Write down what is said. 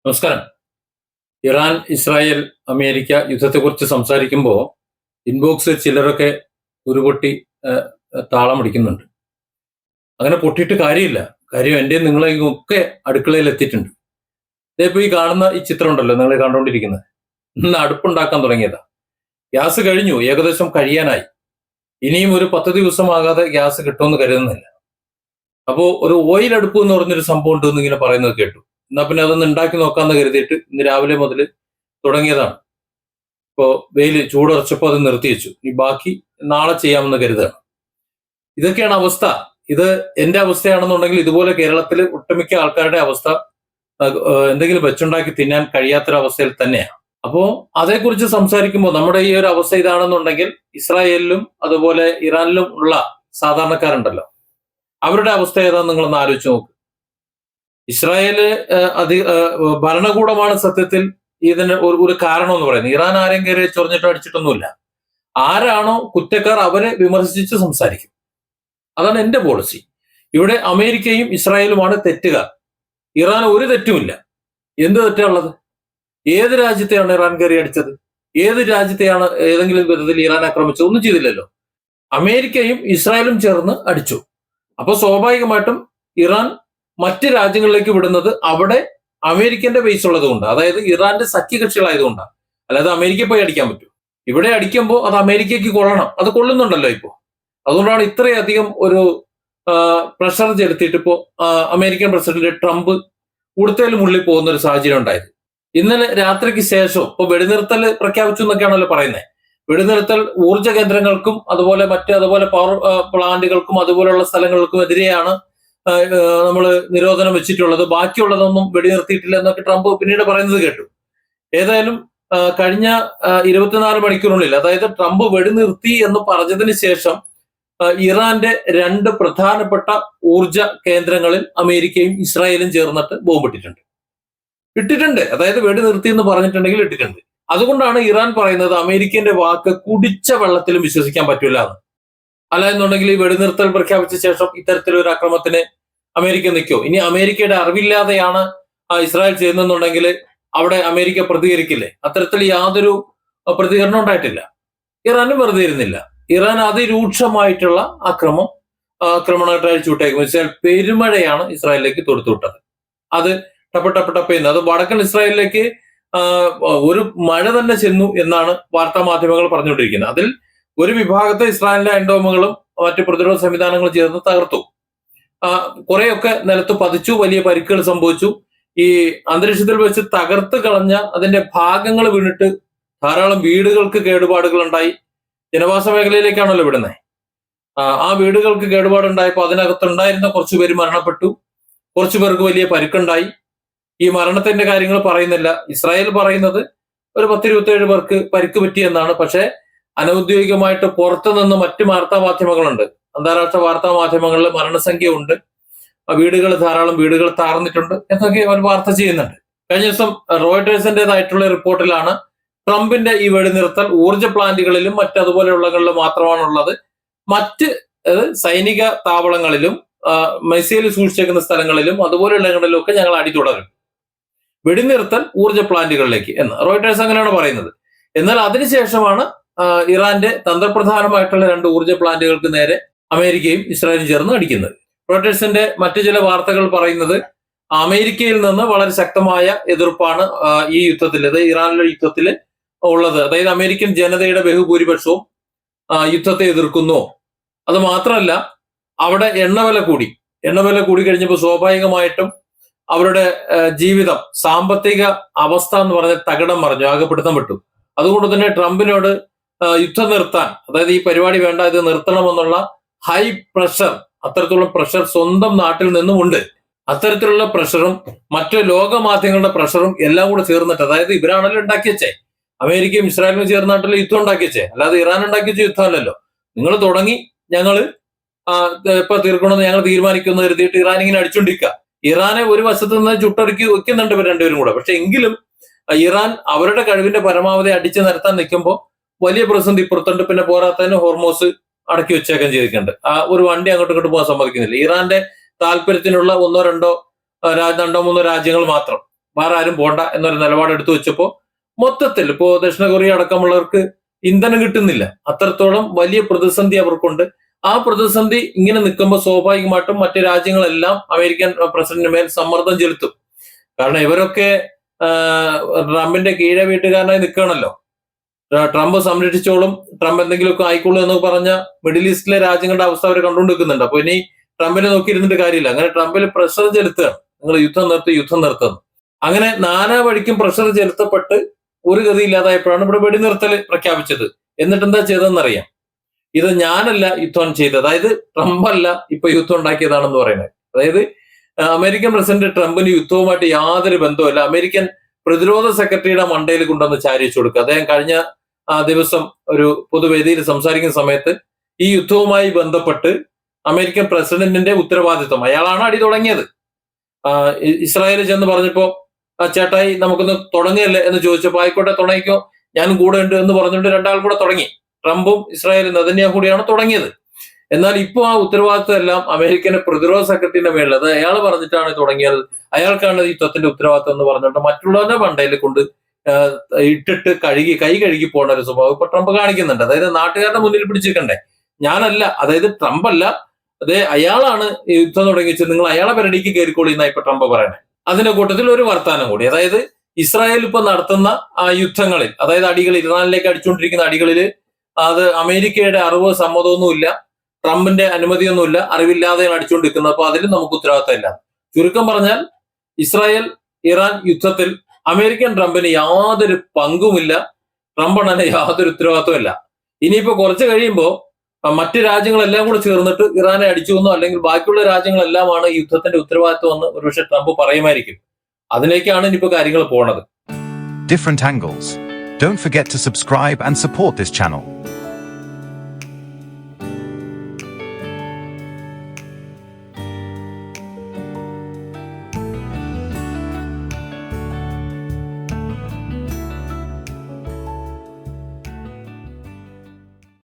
നമസ്കാരം. Iran, Israel, America യുദ്ധത്തെക്കുറിച്ച് സംസാരിക്കുമ്പോൾ ഇൻബോക്സിൽ ചിലരൊക്കെ ഉരുപൊട്ടി താളം അടിക്കുന്നുണ്ട്. അങ്ങനെ പൊട്ടിയിട്ട് കാര്യമില്ല. കാര്യം എൻ്റെയും നിങ്ങളെയും ഒക്കെ അടുക്കളയിൽ എത്തിയിട്ടുണ്ട്. ഇതിപ്പോ ഈ കാണുന്ന ഈ ചിത്രം ഉണ്ടല്ലോ, നിങ്ങൾ കണ്ടുകൊണ്ടിരിക്കുന്നത്, ഇന്ന് അടുപ്പുണ്ടാക്കാൻ തുടങ്ങിയതാ. ഗ്യാസ് കഴിഞ്ഞു, ഏകദേശം കഴിയാനായി. ഇനിയും ഒരു 10 ദിവസമാകാതെ ഗ്യാസ് കിട്ടുമെന്ന് കരുതുന്നില്ല. അപ്പോൾ ഒരു ഓയിൽ അടുപ്പ് എന്ന് പറഞ്ഞൊരു സംഭവം ഉണ്ടെന്ന് ഇങ്ങനെ പറയുന്നത് കേട്ടു. എന്നാ പിന്നെ അതൊന്ന് ഉണ്ടാക്കി നോക്കാന്ന് കരുതിയിട്ട് ഇന്ന് രാവിലെ മുതൽ തുടങ്ങിയതാണ്. ഇപ്പോൾ വെയിൽ ചൂടുറച്ചപ്പോൾ അത് നിർത്തി വെച്ചു. ഇനി ബാക്കി നാളെ ചെയ്യാമെന്ന് കരുതുകയാണ്. ഇതൊക്കെയാണ് അവസ്ഥ. ഇത് എന്റെ അവസ്ഥയാണെന്നുണ്ടെങ്കിൽ ഇതുപോലെ കേരളത്തിൽ ഒട്ടുമിക്ക ആൾക്കാരുടെ അവസ്ഥ എന്തെങ്കിലും വെച്ചുണ്ടാക്കി തിന്നാൻ കഴിയാത്തൊരവസ്ഥയിൽ തന്നെയാണ്. അപ്പോൾ അതേക്കുറിച്ച് സംസാരിക്കുമ്പോൾ നമ്മുടെ ഈ ഒരു അവസ്ഥ ഇതാണെന്നുണ്ടെങ്കിൽ ഇസ്രായേലിലും അതുപോലെ ഇറാനിലും ഉള്ള സാധാരണക്കാരുണ്ടല്ലോ, അവരുടെ അവസ്ഥ ഏതാന്ന് നിങ്ങളൊന്ന് ആലോചിച്ച് നോക്ക്. ഇസ്രായേല് ഭരണകൂടമാണ് സത്യത്തിൽ ഇതിന് ഒരു കാരണം എന്ന് പറയുന്നത്. ഇറാൻ ആരെയും കയറി ചൊറിഞ്ഞിട്ടോ അടിച്ചിട്ടൊന്നുമില്ല. ആരാണോ കുറ്റക്കാർ അവരെ വിമർശിച്ച് സംസാരിക്കും. അതാണ് എന്റെ പോളിസി. ഇവിടെ അമേരിക്കയും ഇസ്രായേലുമാണ് തെറ്റുകാർ. ഇറാൻ ഒരു തെറ്റുമില്ല. എന്ത് തെറ്റാണുള്ളത്? ഏത് രാജ്യത്തെയാണ് ഇറാൻ കയറി അടിച്ചത്? ഏത് രാജ്യത്തെയാണ് ഏതെങ്കിലും വിധത്തിൽ ഇറാൻ ആക്രമിച്ചത്? ഒന്നും ചെയ്തില്ലല്ലോ. അമേരിക്കയും ഇസ്രായേലും ചേർന്ന് അടിച്ചു. അപ്പൊ സ്വാഭാവികമായിട്ടും ഇറാൻ മറ്റ് രാജ്യങ്ങളിലേക്ക് വിടുന്നത് അവിടെ അമേരിക്കന്റെ ബേസ് ഉള്ളത് കൊണ്ട്, അതായത് ഇറാന്റെ സഖ്യകക്ഷികളായതുകൊണ്ടാണ്. അല്ലാതെ അമേരിക്ക പോയി അടിക്കാൻ പറ്റും? ഇവിടെ അടിക്കുമ്പോൾ അത് അമേരിക്കയ്ക്ക് കൊള്ളണം. അത് കൊള്ളുന്നുണ്ടല്ലോ ഇപ്പോ. അതുകൊണ്ടാണ് ഇത്രയധികം ഒരു പ്രഷർ ചെലുത്തിയിട്ട് ഇപ്പോ അമേരിക്കൻ പ്രസിഡന്റ് ട്രംപ് ഉടുത്തേലും ഉള്ളിൽ പോകുന്ന ഒരു സാഹചര്യം ഉണ്ടായത്. ഇന്നലെ രാത്രിക്ക് ശേഷം ഇപ്പൊ വെടിനിർത്തൽ പ്രഖ്യാപിച്ചു എന്നൊക്കെയാണല്ലോ പറയുന്നത്. വെടിനിർത്തൽ ഊർജ്ജ കേന്ദ്രങ്ങൾക്കും അതുപോലെ പവർ പ്ലാന്റുകൾക്കും അതുപോലെയുള്ള സ്ഥലങ്ങൾക്കും എതിരെയാണ് നമ്മൾ നിരോധനം വെച്ചിട്ടുള്ളത്. ബാക്കിയുള്ളതൊന്നും വെടിനിർത്തിയിട്ടില്ല എന്നൊക്കെ ട്രംപ് പിന്നീട് പറയുന്നത് കേട്ടു. ഏതായാലും കഴിഞ്ഞ 24 മണിക്കൂറിനുള്ളിൽ, അതായത് ട്രംപ് വെടിനിർത്തി എന്ന് പറഞ്ഞതിന് ശേഷം ഇറാന്റെ 2 പ്രധാനപ്പെട്ട ഊർജ കേന്ദ്രങ്ങളിൽ അമേരിക്കയും ഇസ്രായേലും ചേർന്നിട്ട് ഇട്ടിട്ടുണ്ട്. അതായത് വെടിനിർത്തി എന്ന് പറഞ്ഞിട്ടുണ്ടെങ്കിൽ ഇട്ടിട്ടുണ്ട്. അതുകൊണ്ടാണ് ഇറാൻ പറയുന്നത് അമേരിക്കന്റെ വാക്ക് കുടിച്ച വെള്ളത്തിലും വിശ്വസിക്കാൻ പറ്റില്ല എന്ന്. അല്ല എന്നുണ്ടെങ്കിൽ ഈ വെടിനിർത്തൽ പ്രഖ്യാപിച്ച ശേഷം ഇത്തരത്തിലൊരു അക്രമത്തിന് അമേരിക്ക നിൽക്കോ? ഇനി അമേരിക്കയുടെ അറിവില്ലാതെയാണ് ഇസ്രായേൽ ചെയ്യുന്നുണ്ടെങ്കിൽ അവിടെ അമേരിക്ക പ്രതികരിക്കില്ലേ? അത്തരത്തിൽ യാതൊരു പ്രതികരണം ഉണ്ടായിട്ടില്ല. ഇറാനും വെറുതെ ഇരുന്നില്ല. ഇറാൻ അതിരൂക്ഷമായിട്ടുള്ള ആക്രമണമായിട്ട് അഴിച്ചുവിട്ടേക്കും. ഇസ്രായേൽ പെരുമഴയാണ് ഇസ്രായേലിലേക്ക് തൊടുത്തുവിട്ടത്. അത് ടപ്പെന്ന് അത് വടക്കൻ ഇസ്രായേലിലേക്ക് ഒരു മഴ തന്നെ ചെന്നു എന്നാണ് വാർത്താ മാധ്യമങ്ങൾ പറഞ്ഞുകൊണ്ടിരിക്കുന്നത്. അതിൽ ഒരു വിഭാഗത്തെ ഇസ്രായേലിന്റെ അയൺഡോമുകളും മറ്റ് പ്രതിരോധ സംവിധാനങ്ങളും ചേർന്ന് തകർത്തു. കുറെയൊക്കെ നിലത്ത് പതിച്ചു, വലിയ പരിക്കുകൾ സംഭവിച്ചു. ഈ അന്തരീക്ഷത്തിൽ വെച്ച് തകർത്ത് കളഞ്ഞ അതിന്റെ ഭാഗങ്ങൾ വീണിട്ട് ധാരാളം വീടുകൾക്ക് കേടുപാടുകൾ ഉണ്ടായി. ജനവാസ മേഖലയിലേക്കാണല്ലോ വിടുന്നത്. ആ വീടുകൾക്ക് കേടുപാടുണ്ടായപ്പോൾ അതിനകത്തുണ്ടായിരുന്ന കുറച്ചു പേര് മരണപ്പെട്ടു. കുറച്ചു പേർക്ക് വലിയ പരിക്കുണ്ടായി. ഈ മരണത്തിന്റെ കാര്യങ്ങൾ പറയുന്നില്ല. ഇസ്രായേൽ പറയുന്നത് ഒരു 10-27 പേർക്ക് പരിക്ക് പറ്റിയെന്നാണ്. പക്ഷേ അനൌദ്യോഗികമായിട്ട് പുറത്തുനിന്ന് മറ്റ് വാർത്താ മാധ്യമങ്ങളുണ്ട്, അന്താരാഷ്ട്ര വാർത്താ മാധ്യമങ്ങളിൽ മരണസംഖ്യ ഉണ്ട്, ധാരാളം വീടുകൾ താർന്നിട്ടുണ്ട് എന്നൊക്കെ അവർ വാർത്ത ചെയ്യുന്നുണ്ട്. കഴിഞ്ഞ ദിവസം റോയിട്ടേഴ്സിൻ്റെതായിട്ടുള്ള റിപ്പോർട്ടിലാണ് ട്രംപിന്റെ ഈ വെടിനിർത്തൽ ഊർജ്ജ പ്ലാന്റുകളിലും അതുപോലെയുള്ളകളിലും മാത്രമാണുള്ളത്. മറ്റ് സൈനിക താവളങ്ങളിലും മൈസൈൽ സൂക്ഷിച്ചേക്കുന്ന സ്ഥലങ്ങളിലും അതുപോലെയുള്ളകളിലും ഒക്കെ ഞങ്ങൾ അടി തുടരും. വെടിനിർത്തൽ ഊർജ്ജ പ്ലാന്റുകളിലേക്ക് എന്ന് റോയിട്ടേഴ്സ് അങ്ങനെയാണ് പറയുന്നത്. എന്നാൽ അതിനുശേഷമാണ് ഇറാന്റെ തന്ത്രപ്രധാനമായിട്ടുള്ള 2 ഊർജ്ജ പ്ലാന്റുകൾക്ക് നേരെ അമേരിക്കയും ഇസ്രായേലും ചേർന്ന് അടിക്കുന്നത്. റോയിട്ടേഴ്സിന്റെ മറ്റു ചില വാർത്തകൾ പറയുന്നത് അമേരിക്കയിൽ നിന്ന് വളരെ ശക്തമായ എതിർപ്പാണ് ഈ യുദ്ധത്തിൽ, അതായത് ഇറാനിലെ യുദ്ധത്തിൽ ഉള്ളത്. അതായത് അമേരിക്കൻ ജനതയുടെ ബഹുഭൂരിപക്ഷവും യുദ്ധത്തെ എതിർക്കുന്നു. അത് മാത്രമല്ല, അവിടെ എണ്ണവില കൂടി കഴിഞ്ഞപ്പോൾ സ്വാഭാവികമായിട്ടും അവരുടെ ജീവിതം, സാമ്പത്തിക അവസ്ഥ എന്ന് പറഞ്ഞാൽ തകിടം മറിഞ്ഞു, ആകെ പിടുത്തം വിട്ടു. അതുകൊണ്ട് തന്നെ ട്രംപിനോട് യുദ്ധം നിർത്താൻ, അതായത് ഈ പരിപാടി വേണ്ട, ഇത് നിർത്തണമെന്നുള്ള ഹൈ പ്രഷർ, അത്തരത്തിലുള്ള പ്രഷർ സ്വന്തം നാട്ടിൽ നിന്നും ഉണ്ട്. അത്തരത്തിലുള്ള പ്രഷറും മറ്റു ലോകമാധ്യമങ്ങളുടെ പ്രഷറും എല്ലാം കൂടെ ചേർന്നിട്ട്, അതായത് ഇവരാണല്ലോ ഉണ്ടാക്കി വെച്ചേ, അമേരിക്കയും ഇസ്രായേലും ചേർന്നിട്ടുള്ള യുദ്ധം ഉണ്ടാക്കി വെച്ചേ, അല്ലാതെ ഇറാൻ ഉണ്ടാക്കി വെച്ച യുദ്ധമല്ലല്ലോ. നിങ്ങൾ തുടങ്ങി, ഞങ്ങൾ ഇപ്പൊ തീർക്കണമെന്ന് ഞങ്ങൾ തീരുമാനിക്കുന്നു കരുതിയിട്ട് ഇറാൻ ഇങ്ങനെ അടിച്ചുകൊണ്ടിരിക്കുക. ഇറാനെ ഒരു വശത്ത് നിന്ന് ചുട്ടൊരുക്കി വെക്കുന്നുണ്ട് ഇവർ രണ്ടുപേരും കൂടെ. പക്ഷെ എങ്കിലും ഇറാൻ അവരുടെ കഴിവിന്റെ പരമാവധി അടിച്ചു നിരത്താൻ നിൽക്കുമ്പോൾ വലിയ പ്രതിസന്ധി ഇപ്പുറത്തുണ്ട്. പിന്നെ പോരാത്തതിന് ഹോർമോസ് അടക്കി വെച്ചേക്കാൻ ചെയ്തിട്ടുണ്ട്. ഒരു വണ്ടി അങ്ങോട്ടും ഇങ്ങോട്ട് പോകാൻ സമ്മതിക്കുന്നില്ല. ഇറാന്റെ താല്പര്യത്തിനുള്ള 1-2 2-3 രാജ്യങ്ങൾ മാത്രം വേറെ ആരും പോണ്ട എന്നൊരു നിലപാട് എടുത്തു വെച്ചപ്പോൾ മൊത്തത്തിൽ ഇപ്പോ ദക്ഷിണ കൊറിയ അടക്കമുള്ളവർക്ക് ഇന്ധനം കിട്ടുന്നില്ല. അത്രത്തോളം വലിയ പ്രതിസന്ധി അവർക്കുണ്ട്. ആ പ്രതിസന്ധി ഇങ്ങനെ നിൽക്കുമ്പോൾ സ്വാഭാവികമായിട്ടും മറ്റു രാജ്യങ്ങളെല്ലാം അമേരിക്കൻ പ്രസിഡന്റിന് മേൽ സമ്മർദ്ദം ചെലുത്തും. കാരണം ഇവരൊക്കെ ട്രംപിന്റെ കീഴെ വീട്ടുകാരനായി നിൽക്കുകയാണല്ലോ. ട്രംപ് സംരക്ഷിച്ചോളും, ട്രംപ് എന്തെങ്കിലുമൊക്കെ ആയിക്കോളൂ എന്ന് പറഞ്ഞ മിഡിൽ ഈസ്റ്റിലെ രാജ്യങ്ങളുടെ അവസ്ഥ അവർ കണ്ടുകൊണ്ട് നിൽക്കുന്നുണ്ട്. അപ്പൊ ഇനി ട്രംപിനെ നോക്കിയിരുന്നിട്ട് കാര്യമില്ല. അങ്ങനെ ട്രംപിൽ പ്രഷർ ചെലുത്തുകയാണ്, നിങ്ങൾ യുദ്ധം നിർത്തുന്നു. അങ്ങനെ നാനാ വഴിക്കും പ്രഷർ ചെലുത്തപ്പെട്ട് ഒരു ഗതി ഇല്ലാതായപ്പോഴാണ് ഇവിടെ വെടിനിർത്തൽ പ്രഖ്യാപിച്ചത്. എന്നിട്ട് എന്താ ചെയ്തതെന്നറിയാം. ഇത് ഞാനല്ല യുദ്ധം ചെയ്തത്, അതായത് ട്രംപ് അല്ല ഇപ്പൊ യുദ്ധം ഉണ്ടാക്കിയതാണെന്ന് പറയുന്നത്. അതായത് അമേരിക്കൻ പ്രസിഡന്റ് ട്രംപിന് യുദ്ധവുമായിട്ട് യാതൊരു ബന്ധവുമില്ല. അമേരിക്കൻ പ്രതിരോധ സെക്രട്ടറിയുടെ മണ്ടയിൽ കൊണ്ടുവന്ന് ചാരിച്ചു കൊടുക്കുക. അദ്ദേഹം കഴിഞ്ഞ ദിവസം ഒരു പൊതുവേദിയിൽ സംസാരിക്കുന്ന സമയത്ത് ഈ യുദ്ധവുമായി ബന്ധപ്പെട്ട് അമേരിക്കൻ പ്രസിഡന്റിന്റെ ഉത്തരവാദിത്വം, അയാളാണ് അടി തുടങ്ങിയത്. ഇസ്രായേൽ ചെന്ന് പറഞ്ഞപ്പോ ചേട്ടായി നമുക്കൊന്ന് തുടങ്ങിയല്ലേ എന്ന് ചോദിച്ചപ്പോൾ ആയിക്കോട്ടെ തുടങ്ങിക്കോ, ഞാൻ കൂടെ ഉണ്ട് എന്ന് പറഞ്ഞുകൊണ്ട് രണ്ടാൾ കൂടെ തുടങ്ങി. ട്രംപും ഇസ്രായേലും നെതന്യാഹു കൂടിയാണ് തുടങ്ങിയത്. എന്നാൽ ഇപ്പോൾ ആ ഉത്തരവാദിത്വം എല്ലാം അമേരിക്കൻ പ്രതിരോധ സെക്രട്ടറിയുടെ മേളിൽ, അത് അയാൾ പറഞ്ഞിട്ടാണ് തുടങ്ങിയത്, അയാൾക്കാണ് ഈ യുദ്ധത്തിന്റെ ഉത്തരവാദിത്വം എന്ന് പറഞ്ഞിട്ട് മറ്റുള്ളവരുടെ മണ്ടയിൽ കൊണ്ട് ഇട്ടിട്ട് കൈ കഴുകി പോകേണ്ട ഒരു സ്വഭാവം ഇപ്പൊ ട്രംപ് കാണിക്കുന്നുണ്ട്. അതായത് നാട്ടുകാരുടെ മുന്നിൽ പിടിച്ചിരിക്കണ്ടേ, ഞാനല്ല, അതായത് ട്രംപ് അല്ല, അതെ അയാളാണ് യുദ്ധം തുടങ്ങിച്ചത്, നിങ്ങൾ അയാളെ പെരടിക്ക് കയറിക്കോളി എന്നാ ഇപ്പൊ ട്രംപ് പറയണേ. അതിന്റെ കൂട്ടത്തിൽ ഒരു വർത്താനം കൂടി, അതായത് ഇസ്രായേൽ ഇപ്പൊ നടത്തുന്ന യുദ്ധങ്ങളിൽ, അതായത് അടികൾ, ഇറാനിലേക്ക് അടിച്ചുകൊണ്ടിരിക്കുന്ന അടികളിൽ അത് അമേരിക്കയുടെ അറിവോ സമ്മതമൊന്നുമില്ല, ട്രംപിന്റെ അനുമതിയൊന്നുമില്ല, അറിവില്ലാതെയാണ് അടിച്ചുകൊണ്ടിരിക്കുന്നത്. അപ്പൊ അതിലും നമുക്ക് ഉത്തരവാദിത്തമില്ല. ചുരുക്കം പറഞ്ഞാൽ ഇസ്രായേൽ ഇറാൻ യുദ്ധത്തിൽ അമേരിക്കൻ ട്രംപിന് യാതൊരു പങ്കുമില്ല, ട്രംപാണ് യാതൊരു ഉത്തരവാദിത്വമില്ല. ഇനിയിപ്പോ കുറച്ച് കഴിയുമ്പോൾ മറ്റ് രാജ്യങ്ങളെല്ലാം കൂടെ ചേർന്നിട്ട് ഇറാനെ അടിച്ചു എന്നോ അല്ലെങ്കിൽ ബാക്കിയുള്ള രാജ്യങ്ങളെല്ലാമാണ് ഈ യുദ്ധത്തിന്റെ ഉത്തരവാദിത്വം എന്ന് ഒരുപക്ഷെ ട്രംപ് പറയുമായിരിക്കും. അതിലേക്കാണ് ഇനിയിപ്പോ കാര്യങ്ങൾ പോണത്. Different angles. Don't forget to subscribe and support this channel.